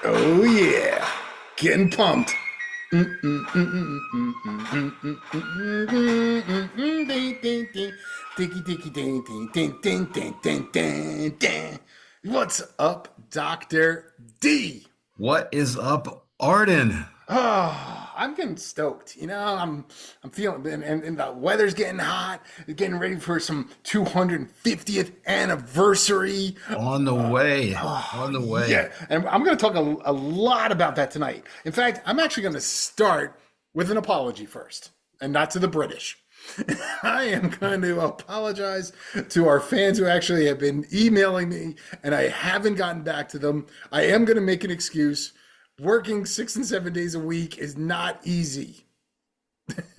Oh yeah, getting pumped. What's up, Dr. D? What is up, Arden? Oh, I'm getting stoked. I'm feeling, and the weather's getting hot. Getting ready for some 250th anniversary. On the way. Oh, On the way. yeah. And I'm going to talk a lot about that tonight. In fact, I'm actually going to start with an apology first, and not to the British. I am going to apologize to our fans who actually have been emailing me, and I haven't gotten back to them. I am going to make an excuse. Working 6 and 7 days a week is not easy.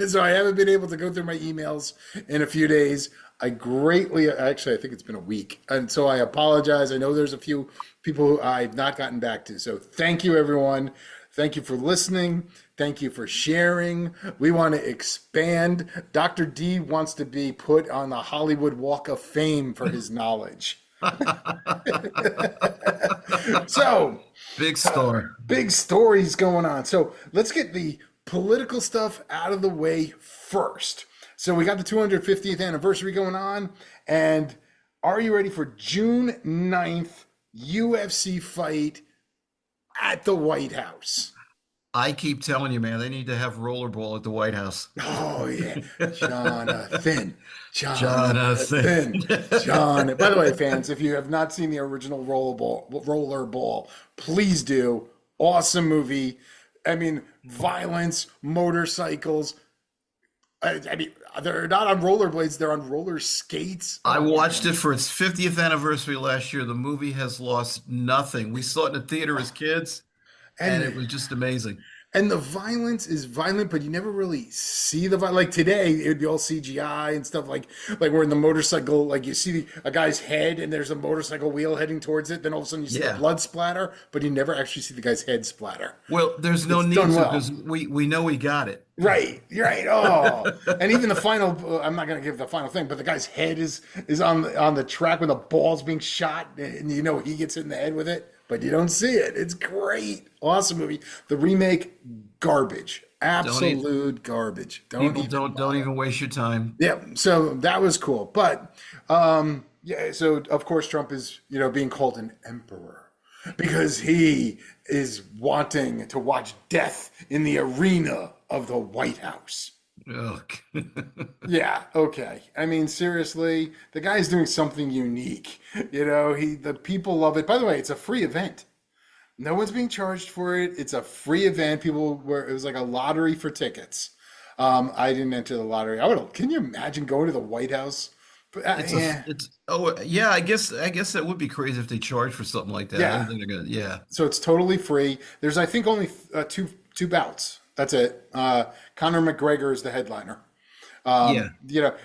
So I haven't been able to go through my emails in a few days. Actually, I think it's been a week. And so I apologize. I know there's a few people who I've not gotten back to. So thank you, everyone. Thank you for listening. Thank you for sharing. We want to expand. Dr. D wants to be put on the Hollywood Walk of Fame for his knowledge. So, Big story. big stories going on. So let's get the political stuff out of the way first. So we got the 250th anniversary going on. And are you ready for June 9th UFC fight at the White House? I keep telling you, man, they need to have rollerball at the White House. Oh, yeah. Jonathan. Jonathan. John. By the way, fans, if you have not seen the original Rollerball, please do. Awesome movie. I mean, violence, motorcycles. I mean, they're not on rollerblades, they're on roller skates. I Oh, watched man. it for its 50th anniversary last year. The movie has lost nothing. We saw it in the theater as kids, and it And was just amazing. And the violence is violent, but you never really see the violence. Like today, it would be all CGI and stuff. Like we're in the motorcycle, like you see a guy's head, and there's a motorcycle wheel heading towards it. Then all of a sudden, you see the Yeah. blood splatter, but you never actually see the guy's head splatter. Well, there's no It's need done to well. because we know we got it. Right, you're right. Oh, and even the final. I'm not going to give the final thing, but the guy's head is on the track when the ball's being shot, and he gets hit in the head with it, but you don't see it. It's great, awesome movie. The remake, garbage, Don't eat. absolute garbage. Don't People even don't bother. even waste your time. Yeah, so that was cool, but yeah. So of course Trump is being called an emperor because he is wanting to watch death in the arena of the White House. Ugh. Yeah, okay. I mean, seriously, the guy's doing something unique. The people love it. By the way, it's a free event. No one's being charged for it. It's a free event. It was like a lottery for tickets. I didn't enter the lottery. Can you imagine going to the White House? Yeah, Oh yeah, I guess that would be crazy if they charge for something like that. I don't yeah. think they're gonna, yeah. So it's totally free. There's, I think, only two bouts. That's it. Conor McGregor is the headliner. Yeah.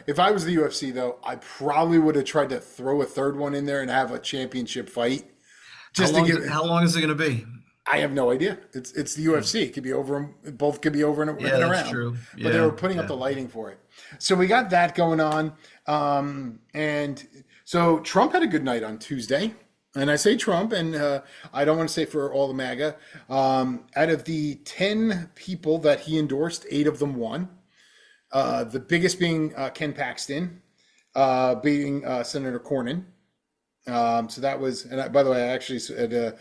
If I was the UFC though, I probably would have tried to throw a third one in there and have a championship fight How just to long give. how long is it gonna be? I have no idea. It's the UFC. It could be over. Both could be over Yeah, and that's around. true. But they were Yeah, putting up yeah. the lighting for it. So we got that going on. And so Trump had a good night on Tuesday. And I say Trump, and I don't want to say for all the MAGA. Out of the 10 people that he endorsed, 8 of them won. The biggest being Ken Paxton, beating Senator Cornyn. So that was, and by the way, I actually said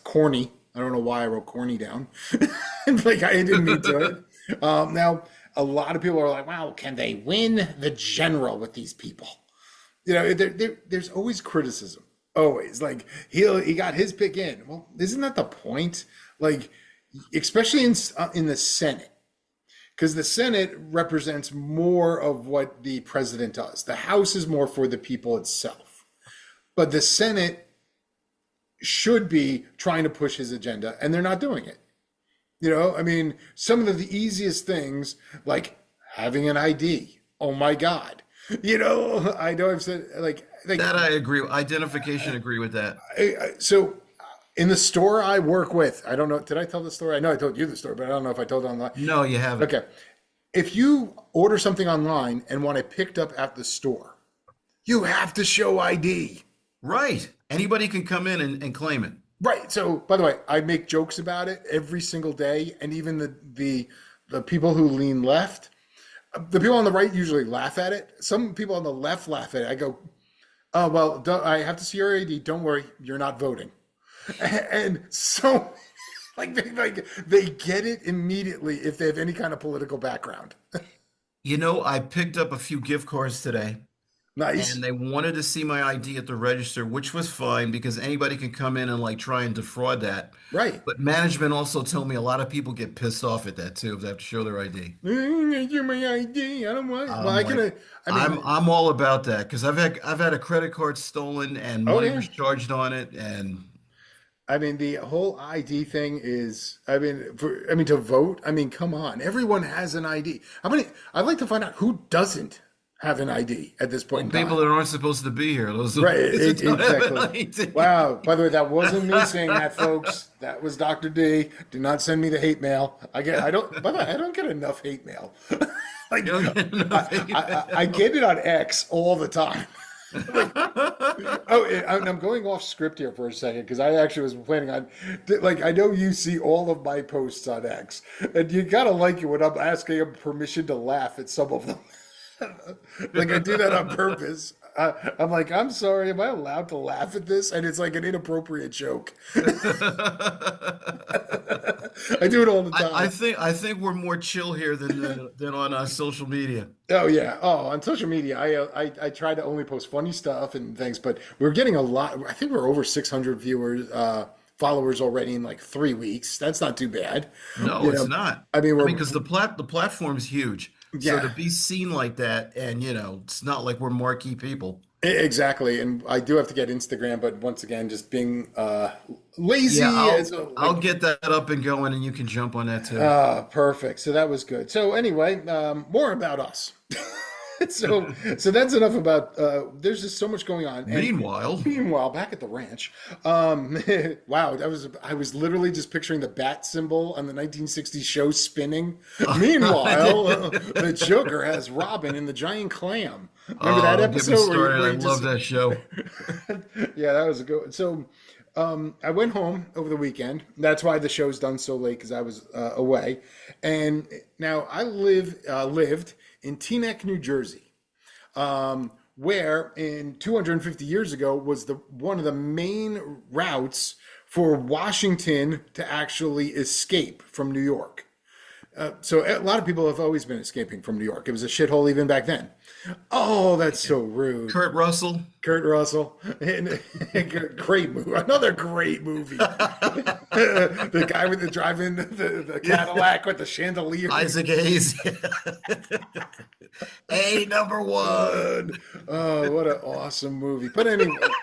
corny. I don't know why I wrote corny down. Like I didn't mean to. Now, a lot of people are like, wow, can they win the general with these people? There's always criticism. Always. Like he got his pick in. Well, isn't that the point? Like, especially in the Senate. Because the Senate represents more of what the president does. The House is more for the people itself. But the Senate should be trying to push his agenda, and they're not doing it. I mean, some of the easiest things, like having an ID. Oh my God. I know I've said like That I agree. Identification, agree with that. so in the store I work with, I don't know, did I tell the story? I know I told you the story, but I don't know if I told it online. No, you haven't. Okay. If you order something online and want it picked up at the store, you have to show ID. Right. Anybody can come in and claim it. Right. So, by the way, I make jokes about it every single day, and even the people who lean left, the people on the right usually laugh at it. Some people on the left laugh at it. I go, "Oh well, I have to see your ID. Don't worry, you're not voting." And so, they get it immediately if they have any kind of political background. You know, I picked up a few gift cards today, Nice. and they wanted to see my ID at the register, which was fine because anybody can come in and like try and defraud that. Right. But management also told me a lot of people get pissed off at that too if they have to show their ID. Give my ID. I don't want it. Well, I'm I can. like, I I'm mean, I'm all about that because I've had a credit card stolen and oh money yeah. was charged on it, and I mean, the whole ID thing is, I mean, to vote, I mean, come on. Everyone has an ID. How many, I'd like to find out who doesn't have an ID at this point well, in people time. that aren't supposed to be here, those are the Right, ones that don't have an exactly. ID. Wow. By the way, that wasn't me saying that, folks. That was Dr. D. Do not send me the hate mail. I don't, by the way, I don't get enough hate mail. Like, You don't get I enough. get it on X all the time. Oh, and I'm going off script here for a second because I actually was planning on, like, I know you see all of my posts on X, and you gotta like it when I'm asking him permission to laugh at some of them. Like, I do that on purpose. I'm like, I'm sorry, am I allowed to laugh at this? And it's like an inappropriate joke. I do it all the I time. think we're more chill here than on social media. Oh yeah. Oh, on social media, I try to only post funny stuff and things, but we're getting a lot. I think we're over 600 viewers, followers already in like 3 weeks. That's not too bad. No, You it's know, not. I mean, I we're mean, because the platform's huge, so to yeah, be seen like that, and it's not like we're marquee people. exactly. And I do have to get Instagram, but once again, just being Yeah, lazy as I'll like get that up and going, and you can jump on that too. perfect. So that was good. So anyway, more about us. So that's enough about. There's just so much going on, and Meanwhile, meanwhile, back at the ranch, wow, I was literally just picturing the bat symbol on the 1960s show spinning. Meanwhile, the Joker has Robin and the giant clam. Remember that oh, get me episode started. where I he love just that show. yeah, that was a good one. So I went home over the weekend. That's why the show's done so late because I was away. And now I lived in Teaneck, New Jersey, where in 250 years ago was the one of the main routes for Washington to actually escape from New York. So a lot of people have always been escaping from New York. It was a shithole even back then. Oh, that's so rude. Kurt Russell. Kurt Russell, great movie, another great movie. The guy with the driving the Cadillac with the chandelier. Isaac Hayes. A number one. Oh, what an awesome movie! But anyway,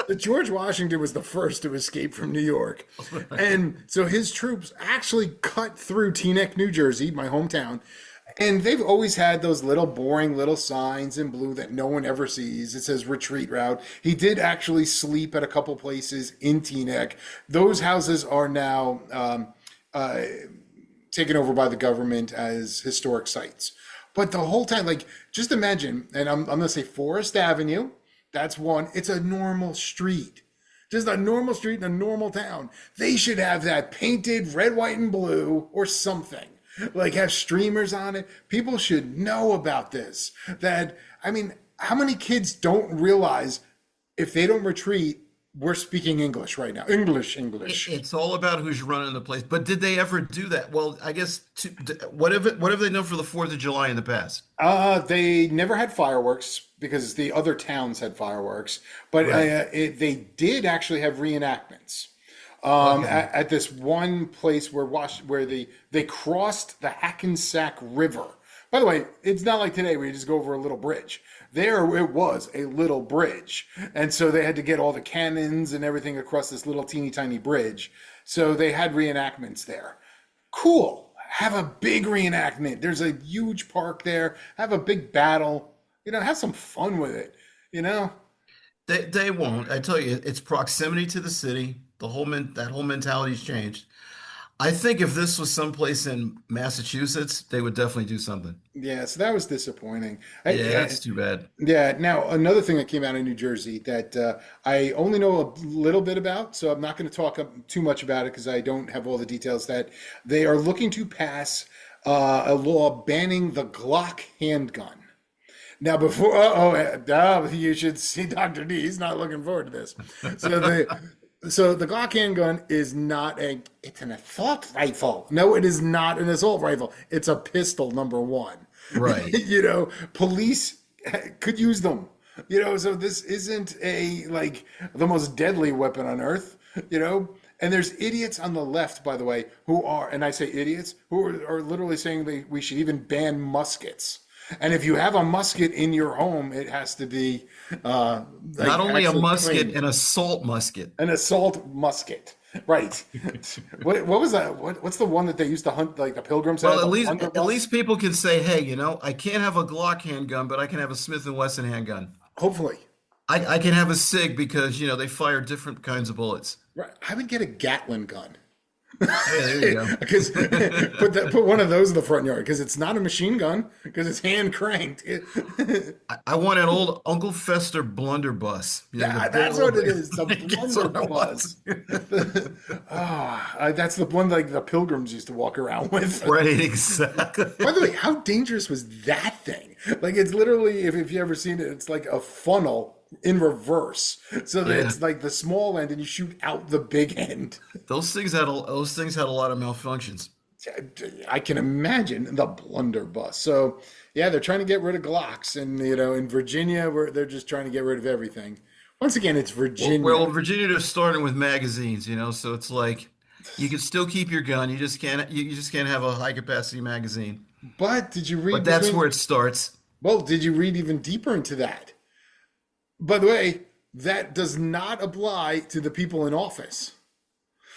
the George Washington was the first to escape from New York, and so his troops actually cut through Teaneck, New Jersey, my hometown. And they've always had those little boring little signs in blue that no one ever sees. It says retreat route. He did actually sleep at a couple places in Teaneck. Those houses are now uh, taken over by the government as historic sites. But the whole time, like, just imagine, and I'm going to say Forest Avenue, that's one. It's a normal street. Just a normal street in a normal town. They should have that painted red, white, and blue or something. Like have streamers on it. People should know about this. That, I mean, how many kids don't realize if they don't retreat, we're speaking English right now? English, English. It's all about who's running the place. But did they ever do that? Well, I guess what have they done for the 4th of July in the past? They never had fireworks because the other towns had fireworks, but Right. they did actually have reenactments. Okay. At this one place where they crossed the Hackensack River. By the way, it's not like today where you just go over a little bridge. There it was a little bridge, and so they had to get all the cannons and everything across this little teeny tiny bridge. So they had reenactments there. Cool. Have a big reenactment. There's a huge park there. Have a big battle. Have some fun with it. You know. They won't. I tell you, it's proximity to the city. That whole mentality's changed. I think if this was someplace in Massachusetts, they would definitely do something. Yeah, so that was disappointing. Yeah, that's too bad. Yeah. Now, another thing that came out of New Jersey that I only know a little bit about, so I'm not going to talk too much about it because I don't have all the details. That they are looking to pass a law banning the Glock handgun. Now, before, you should see Dr. D. He's not looking forward to this. So the Glock handgun is not it's an assault rifle. No, it is not an assault rifle. It's a pistol, number one. Right. Police could use them. So this isn't like the most deadly weapon on earth. And there's idiots on the left, by the way, who are, and I say idiots, who are literally saying we should even ban muskets. And if you have a musket in your home, it has to be Not only a musket, trained. an assault musket. An assault musket. Right. What was that? What's the one that they used to hunt, like the pilgrims had? Well, The at blunderbuss? least people can say, hey, I can't have a Glock handgun, but I can have a Smith and Wesson handgun. Hopefully. I can have a SIG because, they fire different kinds of bullets. Right. I would get a Gatlin gun. Hey, there you go. Because put one of those in the front yard because it's not a machine gun because it's hand cranked. I want an old Uncle Fester blunderbuss. That's what it is. The That's what I want. blunderbuss. That's the one like the pilgrims used to walk around with. Right, exactly. By the way, how dangerous was that thing? Like it's literally, if you ever seen it, it's like a funnel in reverse, so that Yeah. it's like the small end and you shoot out the big end. Those things had a lot of malfunctions. I can imagine the blunderbuss. So yeah, they're trying to get rid of Glocks, and in Virginia, where they're just trying to get rid of everything. Once again, it's Virginia. Well, Virginia, they're starting with magazines, so it's like you can still keep your gun. You just can't have a high capacity magazine. But did you But read that's between? where it starts. Well, did you read even deeper into that? By the way, that does not apply to the people in office.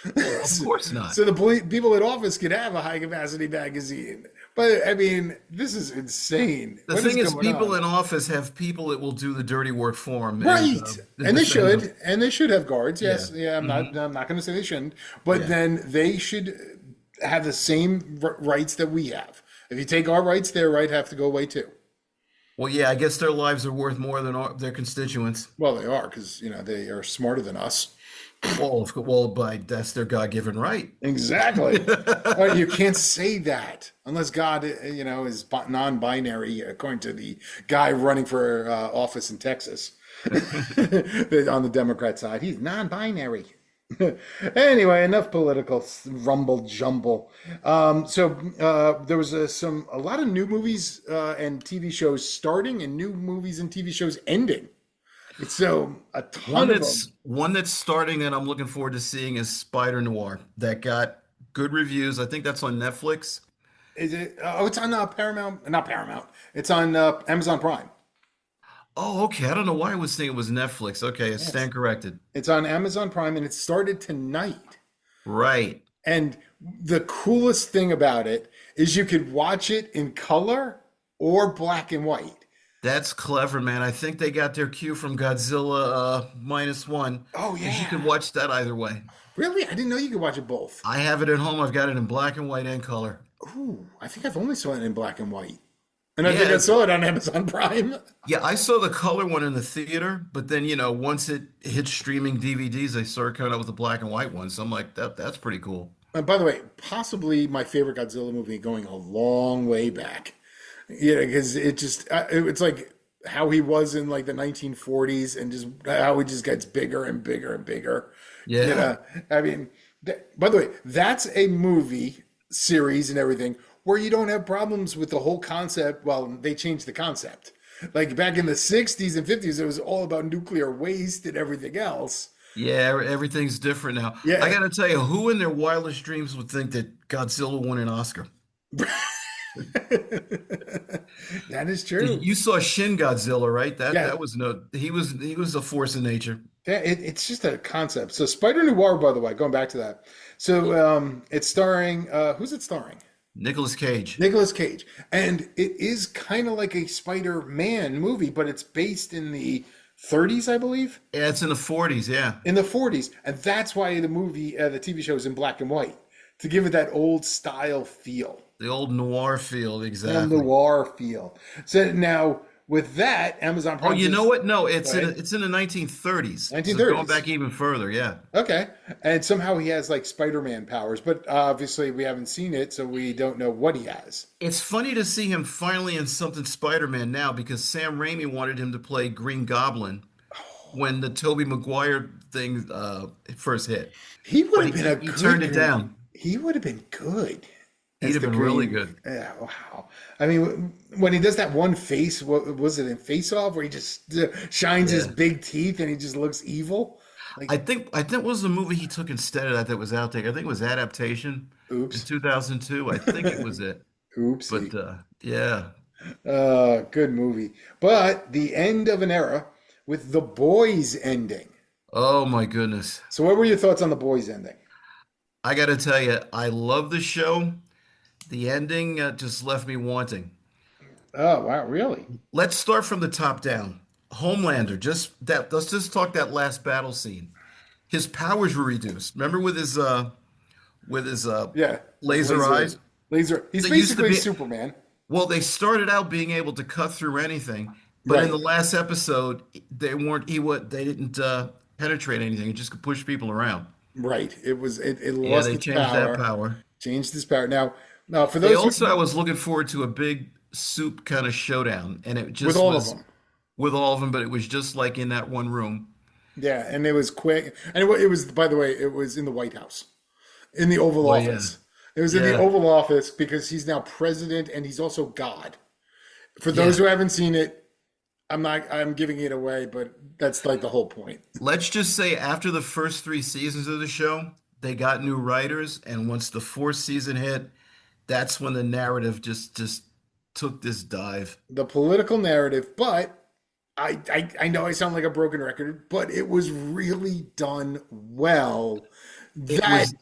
Of course not. So the people in office can have a high capacity magazine. But I mean, this is insane. The What thing is, going people on? in office have people that will do the dirty work for them, Right. And they defend them. should. And they should have guards. Yeah. Yes. Yeah, I'm not going to say they shouldn't. But Yeah. then they should have the same rights that we have. If you take our rights, their right have to go away too. Well, yeah, I guess their lives are worth more than their constituents. Well, they are because, they are smarter than us. Well, that's their God-given right. Exactly. You can't say that unless God, is non-binary, according to the guy running for office in Texas on the Democrat side. He's non-binary. Anyway, enough political rumble jumble. There was a lot of new movies and TV shows starting, and new movies and TV shows ending. So a One ton of them. that's one that's starting that I'm looking forward to seeing is Spider Noir. That got good reviews. I think that's on Netflix. Is it? Oh, it's on Paramount. Not Paramount. It's on Amazon Prime. Oh, okay. I don't know why I was thinking it was Netflix. Okay, I Yes. stand corrected. It's on Amazon Prime, and it started tonight. Right. And the coolest thing about it is you could watch it in color or black and white. That's clever, man. I think they got their cue from Godzilla -1. Oh Because you yeah. can watch that either way. Really? I didn't know you could watch it both. I have it at home. I've got it in black and white and color. Ooh, I think I've only saw it in black and white. And I think I Yeah, saw it on Amazon Prime. yeah, I saw the color one in the theater, but then, once it hit streaming DVDs, they started coming out with the black and white one. So I'm like, that's pretty cool. And by the way, possibly my favorite Godzilla movie going a long way back. Yeah, because it's like how he was in like the 1940s and just how he just gets bigger and bigger and bigger. Yeah. I mean, by the way, that's a movie series and everything where you don't have problems with the whole concept. Well, they changed the concept. Like back in the 60s and 50s, it was all about nuclear waste and everything else. Yeah, everything's different now. I Yeah, gotta tell you, who in their wildest dreams would think that Godzilla won an Oscar? that is true. You saw Shin Godzilla, right? That Yeah, that was no he was a force of nature. yeah, it's just a concept. So Spider Noir, by the way, going back to that. So it's starring, who's it starring? Nicolas Cage. Nicolas Cage. And it is kind of like a Spider-Man movie, but it's based in the 30s, I believe, Yeah, it's in the 40s, yeah. in the 40s. And that's why the TV show is in black and white. to give it that old style feel. The old noir feel, Film exactly. noir feel. So now with that, Amazon Oh, Prime you know just what? No, go ahead. it's in the 1930s. So going 1930s. back even further, yeah. Okay. And somehow he has like Spider-Man powers, but obviously we haven't seen it, so we don't know what he has. It's funny to see him finally in something Spider-Man now because Sam Raimi wanted him to play Green Goblin when the Tobey Maguire thing first hit, He would but have been a he turned good it Green. down. He would have been good He'd as have the been really Green. good. Yeah, wow. I mean, when he does that one face, what was it in Face Off, where he just shines his Yeah. big teeth and he just looks evil? Like, I think it was the movie he took instead of that that was out there. I think it was Adaptation in oops, 2002. I think it was it. oopsie. But yeah. Good movie. But the end of an era with The Boys ending. Oh my goodness. So, what were your thoughts on The Boys ending? I got to tell you, I love the show. The ending just left me wanting. Oh, wow, really? Let's start from the top down. Homelander, just that. Let's just talk that last battle scene. His powers were reduced. Remember with his Yeah, his laser eyes. laser. He's They used to basically be Superman. well. They started out being able to cut through anything, but in Right, the last episode, they weren't. They didn't penetrate anything. It just could push people around. right. It Yeah, lost they its changed that power, power. changed its power. Now for They those who also, I was looking forward to a big soup kind of showdown, and it with just all of was them. with all of them, but it was just like in that one room. Yeah, and it was quick. And it was, by the way, it was in the White House, in the Oval Well, yeah, Office. It was in the yeah, Oval Office because he's now president and he's also God. For those yeah. who haven't seen it, I'm giving it away, but that's like the whole point. Let's just say after the first three seasons of the show, they got new writers, and once the fourth season hit, that's when the narrative just took this dive. The political narrative, but I know I sound like a broken record, but it was really done well. It That was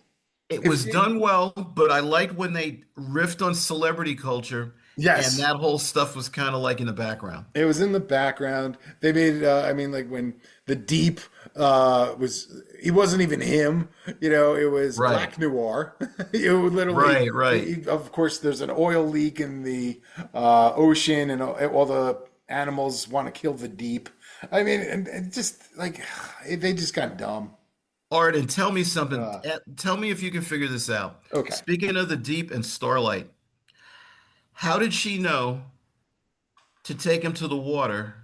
it if was done well, but I liked when they riffed on celebrity culture, and yes, that whole stuff was kind of like in the background. it was in the background. They made, I mean, like when the Deep he wasn't even him, it was Right, Black Noir. It would literally, right. of course, there's an oil leak in the ocean, and all the animals want to kill the Deep. I mean, and just like they just got dumb. Arden, tell me something. Uh, Tell me if you can figure this out. okay. Speaking of the Deep and Starlight, how did she know to take him to the water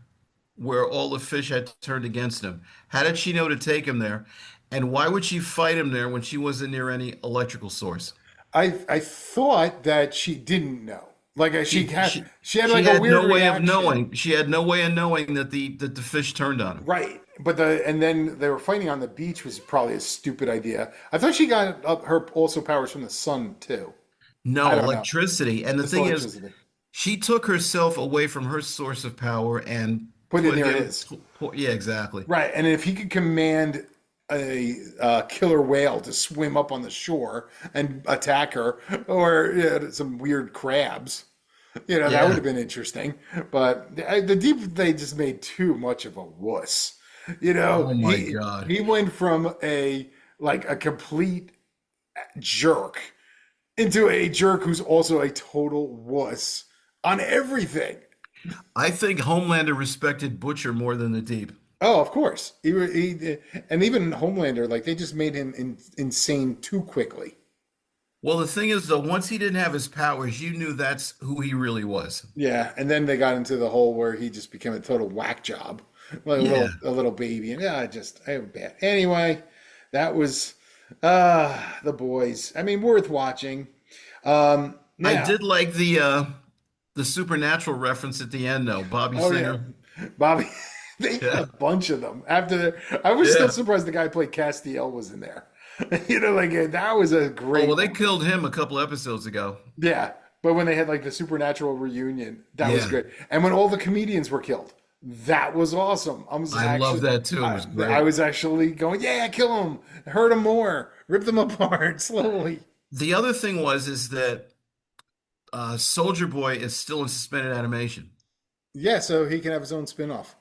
where all the fish had turned against him? How did she know to take him there? And why would she fight him there when she wasn't near any electrical source? I thought that she didn't know. Like She she she had she like a had weird no way of reaction. knowing. She had no way of knowing that the fish turned on him. Right. But and then they were fighting on the beach was probably a stupid idea. I thought she got her also powers from the sun too. I No, don't know. electricity. And the Just thing is, electricity. she took herself away from her source of power and Put it put near him. his. Yeah, exactly. Right. And if he could command a killer whale to swim up on the shore and attack her, or some weird crabs, that would Yeah. have been interesting. But the deep they just made too much of a wuss. Oh my He God. he went from a complete jerk into a jerk who's also a total wuss on everything. I think Homelander respected Butcher more than the Deep. Oh, of course. And even Homelander, like they just made him insane too quickly. Well, the thing is, though, once he didn't have his powers, you knew that's who he really was. Yeah, and then they got into the whole where he just became a total whack job, like Yeah. a little baby, and I bad. Anyway, that was the boys. I mean, worth watching. I Now, did like the supernatural reference at the end, though. Bobby oh yeah, Singer. Bobby. They had a Yeah. bunch of them. I was still Yeah. surprised the guy who played Castiel was in there. That was a Oh, great well, they one. killed him a couple episodes ago. Yeah, but when they had like the supernatural reunion, that was Yeah. great. And when all the comedians were killed, that was awesome. I love that too. It was I great. was actually going, yeah, kill them, hurt them more, rip them apart slowly. The other thing is that Soldier Boy is still in suspended animation. Yeah, so he can have his own spin-off.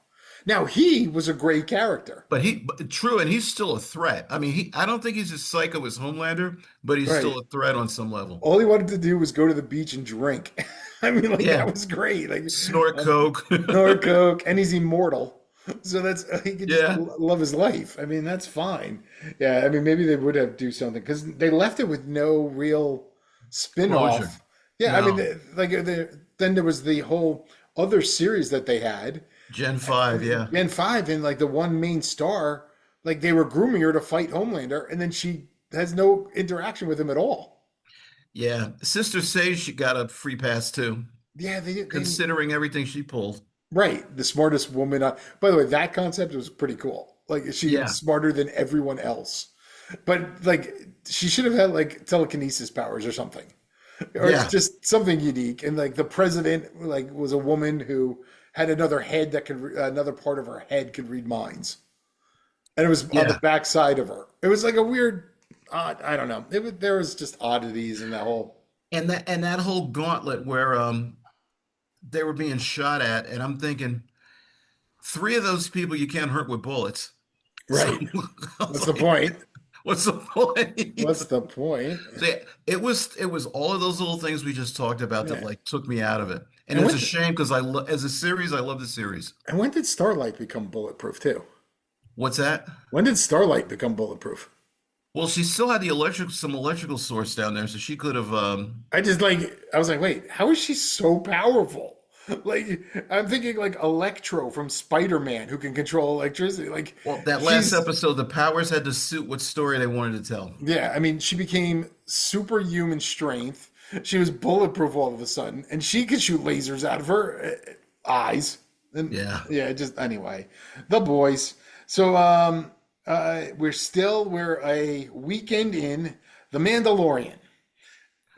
Now he was a great character. But true, and he's still a threat. I mean, I don't think he's as psycho as Homelander, but he's Right. still a threat on some level. All he wanted to do was go to the beach and drink. I mean, like that Yeah, was great. Like snort um, coke. snort coke, and he's immortal, so that's he could just Yeah, love his life. I mean, that's fine. Yeah, I mean, maybe they would have do something because they left it with no real closure. spin-off. Yeah, I mean, No, then there was the whole other series that they had, Gen 5, yeah. Gen 5, and like the one main star, like they were grooming her to fight Homelander, and then she has no interaction with him at all. Yeah. Sister Sage, she got a free pass too, Yeah, they considering everything she pulled. right, the smartest woman. By the way, that concept was pretty cool. Like she's Yeah, smarter than everyone else, but like she should have had like telekinesis powers or something, or yeah, just something unique. And like the president, like was a woman who had another head that could, another part of her head could read minds, and it was on the yeah. back side of her. It was like a weird, odd, I don't know. There was just oddities in that whole. And that whole gauntlet where they were being shot at, and I'm thinking three of those people you can't hurt with bullets. So Right. I What's was the like, point? what's the point? What's the point? So it was all of those little things we just talked about that Yeah. like took me out of it. And And it's when a shame because as a series, I love the series. and when did Starlight become bulletproof too? What's that? When did Starlight become bulletproof? Well, she still had some electrical source down there, so she could have I was like, wait, how is she so powerful? Like, I'm thinking like Electro from Spider-Man who can control electricity. Like, well, that last she's, episode, the powers had to suit what story they wanted to tell. yeah, I mean, she became superhuman strength. She was bulletproof all of a sudden, and she could shoot lasers out of her eyes. And Yeah. yeah, just anyway, the boys. So, we're a weekend in. The Mandalorian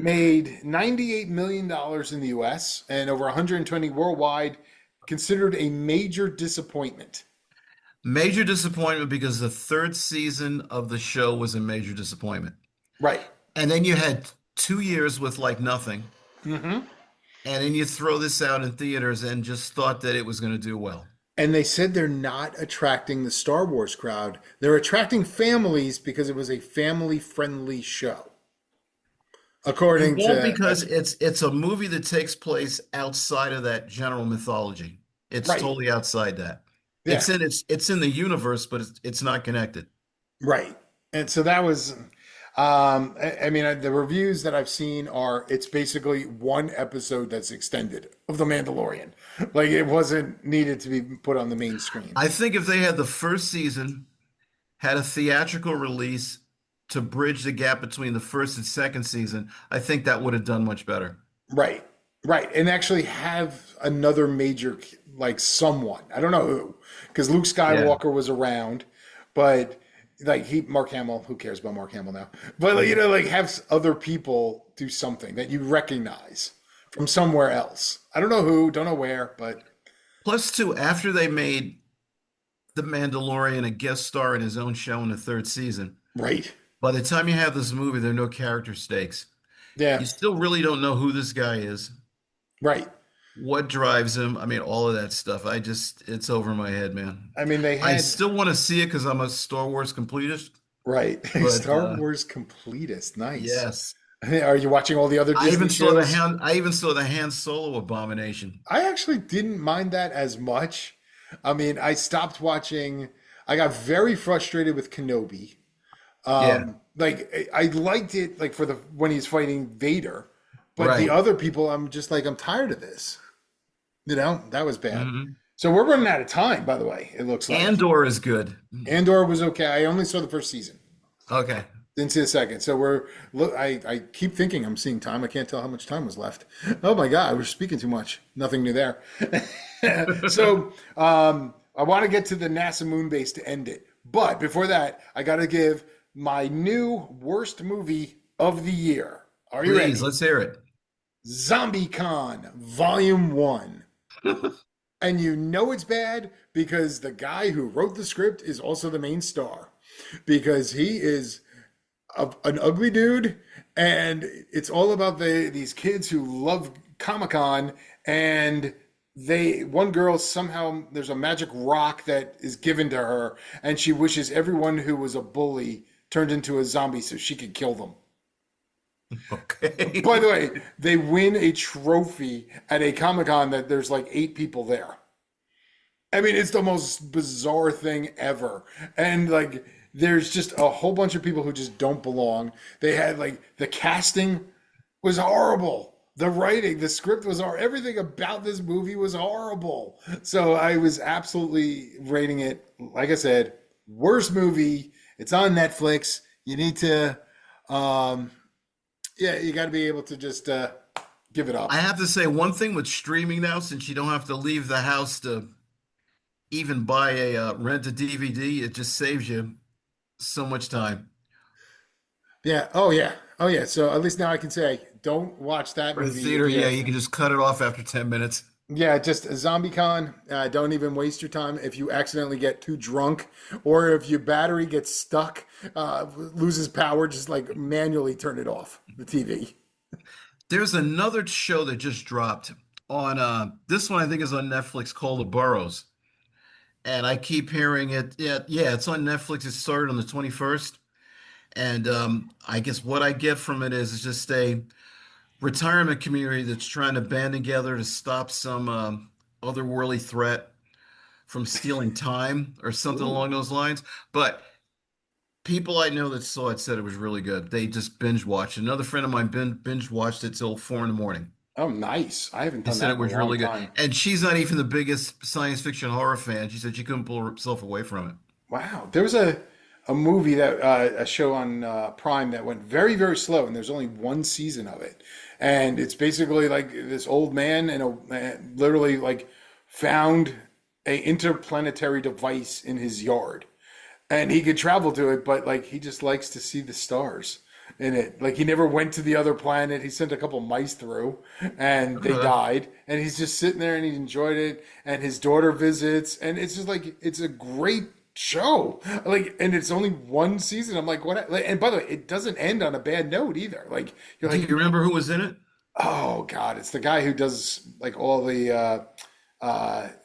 made $98 million in the US and over 120 worldwide, considered a major disappointment. Major disappointment because the third season of the show was a major disappointment. Right. And then you had 2 years with like nothing. Hmm. And then you throw this out in theaters and just thought that it was going to do well. And they said they're not attracting the Star Wars crowd. They're attracting families because it was a family friendly show. According Well, to, because it's a movie that takes place outside of that general mythology. It's right. totally outside that. Yeah. It's in the universe, but it's not connected. Right. And so that was, I mean, the reviews that I've seen are it's basically one episode that's extended of The Mandalorian. Like it wasn't needed to be put on the main screen. I think if they had the first season, had a theatrical release to bridge the gap between the first and second season, I think that would have done much better. Right. Right. And actually have another major, like someone, I don't know who, because Luke Yeah. Skywalker was around, but like Mark Hamill, who cares about Mark Hamill now? But like, like have other people do something that you recognize from somewhere else. I don't know who, don't know where, but Plus, two, after they made The Mandalorian a guest star in his own show in the third season, right. by the time you have this movie, there are no character stakes. Yeah. You still really don't know who this guy is, Right. what drives him. I mean, all of that stuff. It's over my head, man. I mean, they I had, still want to see it because I'm a Star Wars completist, right. but Star Wars completist. Nice. yes. Are you watching all the other Disney shows? I even saw the Han Solo abomination. I actually didn't mind that as much. I mean, I stopped watching. I got very frustrated with Kenobi. Yeah, Like I liked it, like for the when he's fighting Vader, but the right. other people, I'm just like I'm tired of this. That was bad. Mhm. So we're running out of time. By the way, it looks like Andor is good. Andor was okay. I only saw the first season. Okay. Didn't see the second. So look. I keep thinking I'm seeing time. I can't tell how much time was left. Oh my God, we're speaking too much. Nothing new there. So I want to get to the NASA moon base to end it. But before that, I got to give my new worst movie of the year. Are you Please, ready? let's hear it. ZombieCon Volume 1. And you know it's bad because the guy who wrote the script is also the main star. Because he is an ugly dude, and it's all about these kids who love Comic-Con, and one girl somehow there's a magic rock that is given to her, and she wishes everyone who was a bully turned into a zombie so she could kill them. By Okay. the way, they win a trophy at a Comic Con that there's like 8 people there. I mean, it's the most bizarre thing ever. And like, there's just a whole bunch of people who just don't belong. They had like the casting was horrible. The writing, the script was horrible. Everything about this movie was horrible. So I was absolutely rating it, like I said, worst movie. It's on Netflix. You need to, um, yeah, you got to be able to just give it I up. have to say one thing with streaming now, since you don't have to leave the house to even buy a rent a DVD, it just saves you so much time. Yeah. Oh, yeah. Oh, yeah. So at least now I can say, don't watch that For the movie if theater, you yeah, you accident. can just cut it off after 10 minutes. Yeah, just a zombie con. Don't even waste your time if you accidentally get too drunk or if your battery gets stuck, loses power, just like manually turn it off, the TV. There's another show that just dropped on this one I think is on Netflix called The Burrows. And I keep hearing it. Yeah, yeah, it's on Netflix. It started on the 21st. And I guess what I get from it is just a retirement community that's trying to band together to stop some otherworldly threat from stealing time or something Ooh. along those lines. But people I know that saw it said it was really good. They just binge watched it. Another friend of mine binge watched it till 4 in the morning. Oh, nice. I haven't He done said that it in a was long really good. time. And she's not even the biggest science fiction horror fan. She said she couldn't pull herself away from it. Wow. There was a movie that, a show on Prime that went very, very slow, and there's only one season of it. And it's basically like this old man and literally like found a interplanetary device in his yard and he could travel to it, but like he just likes to see the stars in it. Like he never went to the other planet. He sent a couple mice through, and they Uh, died. And he's just sitting there, and he enjoyed it. And his daughter visits, and it's just like it's a great show. Like, and it's only one season. I'm like, what? Like, and by the way, it doesn't end on a bad note either. Like you're do like, you remember who was in it? oh God, it's the guy who does like all the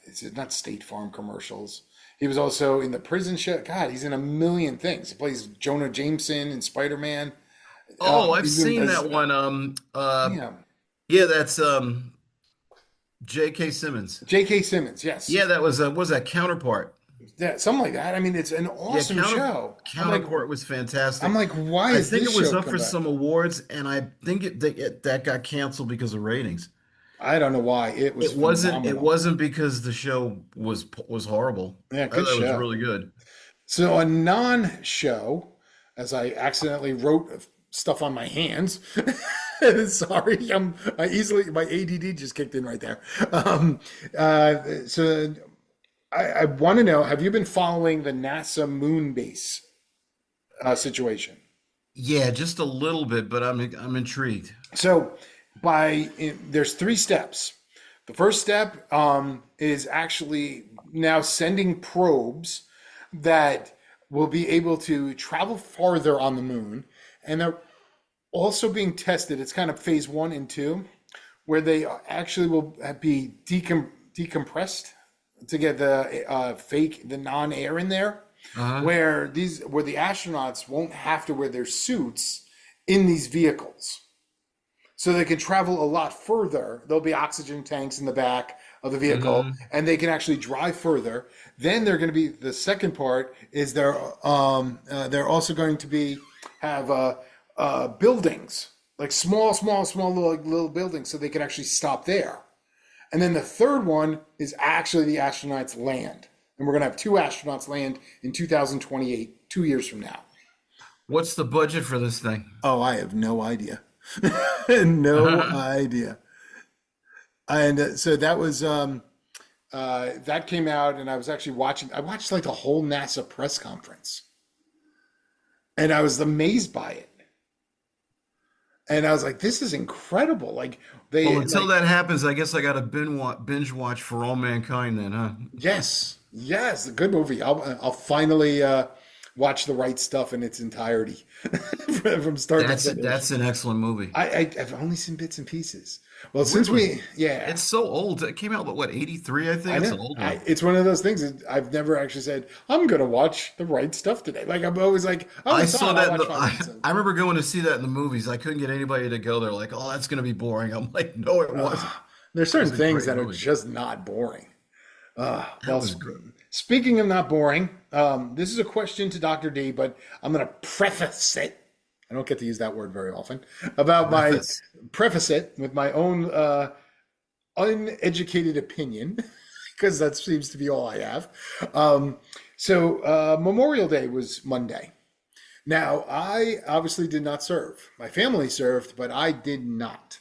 it's not State Farm commercials. He was also in the prison show. God, he's in a million things. He plays Jonah Jameson in Spider-Man. Oh, I've He's in seen as that one. yeah, Yeah, that's J.K. Simmons. J.K. Simmons. Yes, Yeah, that was that Counterpart. yeah, something like that. I mean, it's an Yeah, awesome show. Counterpart was I'm fantastic. like, why I is think this it was show up come for back? some awards, and I think that got canceled because of ratings. I don't know why. It was It phenomenal. wasn't because the show was horrible. Yeah, I good thought it was show. really good. So a non-show, as I accidentally wrote stuff on my hands. Sorry, I easily my ADD just kicked in right there. So I want to know: have you been following the NASA moon base situation? Yeah, just a little bit, but I'm intrigued. So there's 3 steps. The first step is actually now sending probes that will be able to travel farther on the moon, and they're also being tested. It's kind of phase 1 and 2, where they actually will be decompressed to get the non-air in there, Uh-huh. where the astronauts won't have to wear their suits in these vehicles, so they can travel a lot further. There'll be oxygen tanks in the back of the vehicle, Hmm. and they can actually drive further. Then they're going to be the second part is they're also going to be have buildings like small little buildings, so they can actually stop there. And then the third one is actually the astronauts land, and we're going to have 2 astronauts land in 2028, 2 years from now. What's the budget for this thing? Oh, I have no idea. No idea. And so that was that came out, and I was actually watching. I watched like the whole NASA press conference, and I was amazed by it. And I was like, "This is incredible!" Like Well, they until like that happens, I guess I got to binge watch For All Mankind then, huh? yes, yes, a good movie. I'll finally watch the right stuff in its entirety from start to finish. That's an excellent movie. I've only seen bits and pieces. Well, since Really? we, yeah, It's so old. It came out, but what, 83, I think? I It's know. an old one. It's one of those things that I've never actually said, I'm going to watch the right stuff today. Like, I'm always like, oh, I it's saw on, I'll that in watch the, 5 minutes. I remember going to see that in the movies. I couldn't get anybody to go. They're like, oh, that's going to be boring. I'm like, no, it wasn't. There's It certain was a things great that are movie. just not boring. That Well, was great. speaking of not boring, this is a question to Dr. D, but I'm going to preface it. I don't get to use that word very often. About my Preface. preface it with my own uneducated opinion, because that seems to be all I have. Memorial Day was Monday. Now, I obviously did not serve. My family served, but I did not.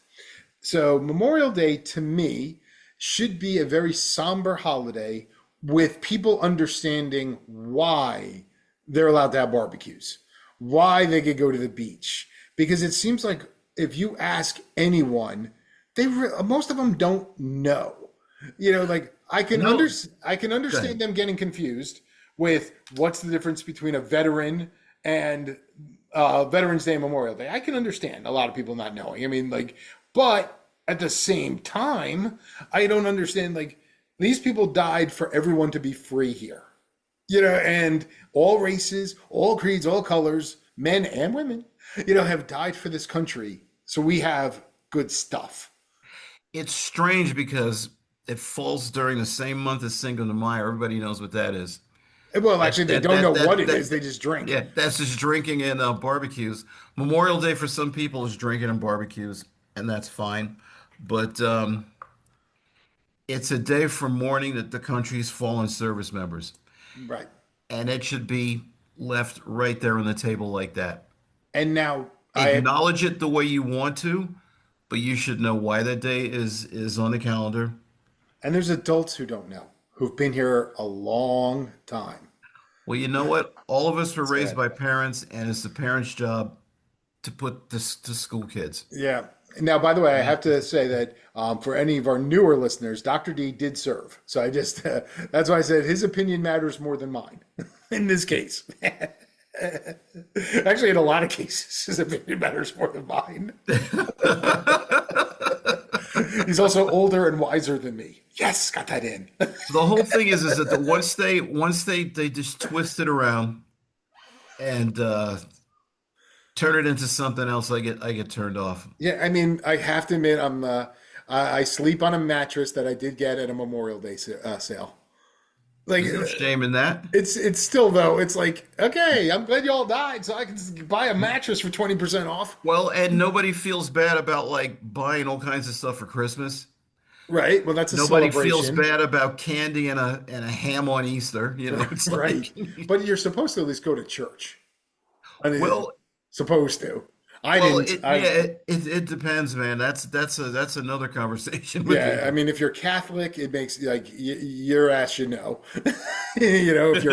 So Memorial Day to me should be a very somber holiday with people understanding why they're allowed to have barbecues, why they could go to the beach. Because it seems like if you ask anyone, most of them don't know. Like No, I can go understand ahead. them getting confused with what's the difference between a veteran and Veterans Day and Memorial Day. I can understand a lot of people not knowing. I mean, like, but at the same time, I don't understand. Like, these people died for everyone to be free here, and all races, all creeds, all colors, men and women, have died for this country. So we have good stuff. It's strange because it falls during the same month as Cinco de Mayo. Everybody knows what that is. Well, That's actually, they don't know what it is. They that just drink. yeah, that's just drinking and barbecues. Memorial Day for some people is drinking and barbecues, and that's fine. But it's a day for mourning that the country's fallen service members, Right. and it should be left right there on the table like that. And now Acknowledge it the way you want to, but you should know why that day is on the calendar. and there's adults who don't know, who've been here a long time. Well, you know what? All of us were raised Sad. by parents, and it's the parents' job to put this to school kids. Yeah. Now, by the way, I have to say that for any of our newer listeners, Dr. D did serve. So I just, that's why I said his opinion matters more than mine in this case. Actually, in a lot of cases, his opinion matters more than mine. He's also older and wiser than me. Yes, got that in. The whole thing is that once they just twist it around and turn it into something else, I get turned off. Yeah, I mean, I have to admit, I sleep on a mattress that I did get at a Memorial Day sale. Like, There's no shame in that. it's still though. It's like, okay, I'm glad you all died, so I can buy a mattress for 20% off. Well, and nobody feels bad about like buying all kinds of stuff for Christmas. Right. Well, that's a Nobody feels celebration. bad about candy and a ham on Easter. It's Right. like, But you're supposed to at least go to church. I mean, well, supposed to. I well, didn't. it depends, man. That's another conversation with Yeah, I you. mean, if you're Catholic, it makes like your ass should know. If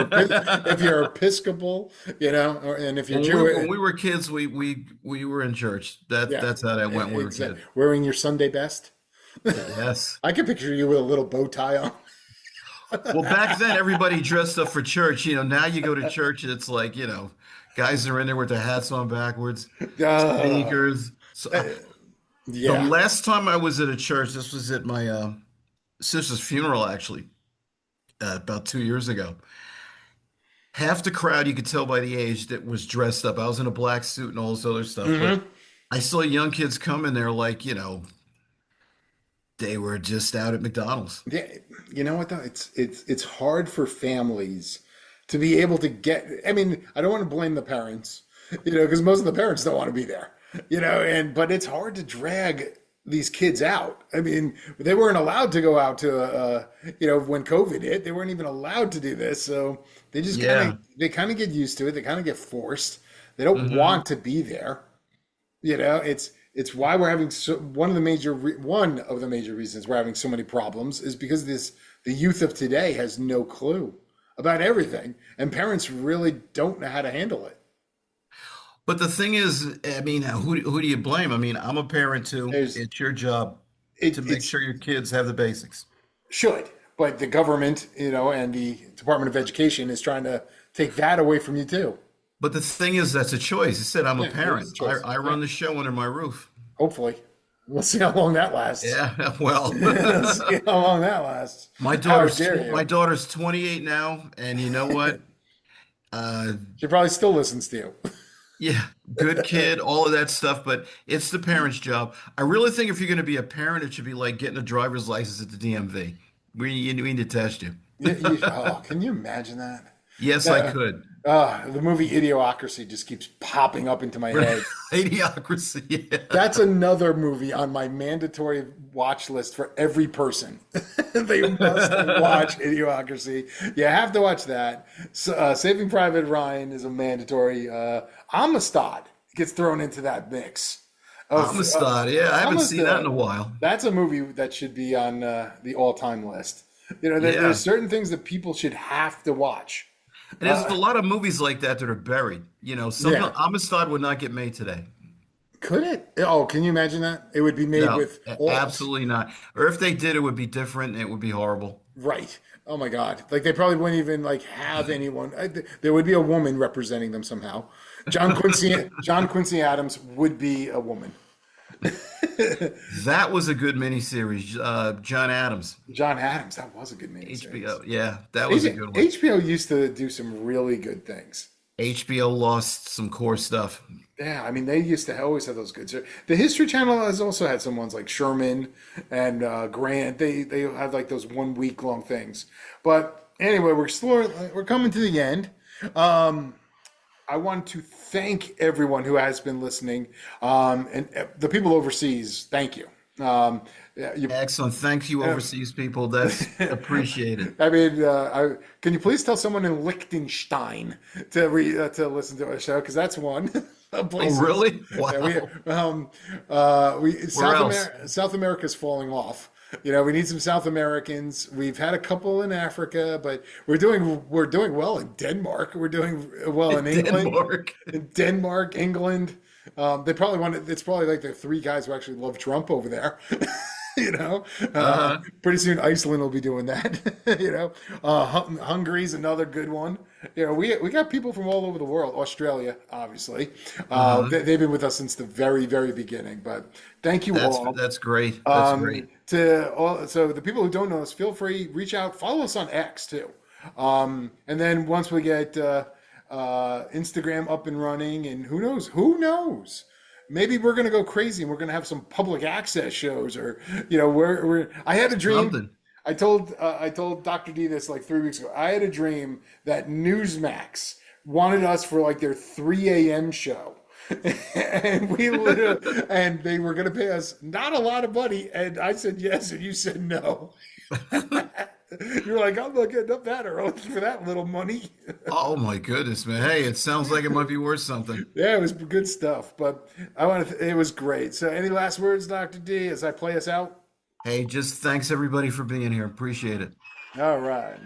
you're Episcopal, and if you're When Jewish, we were kids, we were in church. yeah, That's how that went when we were exactly. kids. Wearing your Sunday best. Yes. I can picture you with a little bow tie on. Well, back then everybody dressed up for church. Now you go to church and it's like, guys are in there with their hats on backwards, Uh, sneakers. So the yeah. last time I was at a church, this was at my sister's funeral, actually, about 2 years ago. Half the crowd, you could tell by the age, that was dressed up. I was in a black suit and all this other stuff, but Hmm. I saw young kids come in there like, they were just out at McDonald's. Yeah. You know what though? It's hard for families to be able to get. I mean, I don't want to blame the parents, because most of the parents don't want to be there, but it's hard to drag these kids out. I mean, they weren't allowed to go out to, when COVID hit, they weren't even allowed to do this. So they just Yeah. kind of get used to it. They kind of get forced. They don't Hmm. want to be there. It's why we're having one of the major reasons we're having so many problems is because the youth of today has no clue about everything, and parents really don't know how to handle it. But the thing is, I mean, who do you blame? I mean, I'm a parent too. There's It's your job to make it's sure your kids have the basics. should, but the government, and the Department of Education is trying to take that away from you too. But the thing is, that's a choice. I said, I'm a Yeah, it is parent. a choice. I Yeah, run the show under my roof. hopefully. We'll see how long that lasts. Yeah, well, Let's see how long that lasts. my How daughter's dare my you? daughter's 28 now, and you know what? Uh, She probably still listens to you. yeah, good kid, all of that stuff, but it's the parent's job. I really think if you're going to be a parent, it should be like getting a driver's license at the DMV. We need to test you. Oh, can you imagine that? Yes, I Uh, could. the movie Idiocracy just keeps popping up into my head. Idiocracy. Yeah. That's another movie on my mandatory watch list for every person. They must watch Idiocracy. You have to watch that. Saving Private Ryan is a mandatory. Amistad gets thrown into that mix. Amistad. Yeah, I haven't seen that in a Amistad. while. That's a movie that should be on the all-time list. Yeah. There's certain things that people should have to watch. And there's a lot of movies like that that are buried. You know, something Yeah. Amistad would not get made today. Could it? Oh, can you imagine that? It would be made No, with oils. absolutely not. Or if they did, it would be different. It would be horrible. Right. Oh my God. Like they probably wouldn't even like have anyone. There would be a woman representing them somehow. John Quincy Adams would be a woman. That was a good miniseries. John Adams, John Adams. That was a good miniseries. HBO. Yeah, that was a good one. HBO used to do some really good things. HBO lost some core stuff. Yeah, I mean they used to always have those good. The History Channel has also had some ones like Sherman and Grant. They have like those 1 week long things. But anyway, we're coming to the end. I want to thank everyone who has been listening, and the people overseas. Thank you. Yeah, Excellent. Thank you, overseas people. That's appreciated. I mean, can you please tell someone in Liechtenstein to listen to our show because that's one of Oh, places. really? Yeah, Wow. we Where else? South America's falling off. We need some South Americans. We've had a couple in Africa, but we're doing well in Denmark. We're doing well in England. Denmark. In Denmark, England. They probably want to, it's probably like the three guys who actually love Trump over there. you know, Uh-huh. Pretty soon Iceland will be doing that. Hungary's another good one. We got people from all over the world. Australia, obviously. Uh-huh. They've been with us since the very, very beginning. But thank you all. That's great. That's great. So the people who don't know us, feel free, reach out, follow us on X too. And then once we get Instagram up and running, and who knows, maybe we're gonna go crazy and we're gonna have some public access shows, or I had a dream. Something. I told Dr. D this like 3 weeks ago. I had a dream that Newsmax wanted us for like their 3 a.m. show. And they were going to pay us not a lot of money, and I said yes, and you said no. You were like, I'm not getting up that early for that little money. Oh my goodness, man. Hey, it sounds like it might be worth something. Yeah, it was good stuff, but it was great. So, any last words, Dr. D, as I play us out? Hey, just thanks everybody for being here. Appreciate it. All right.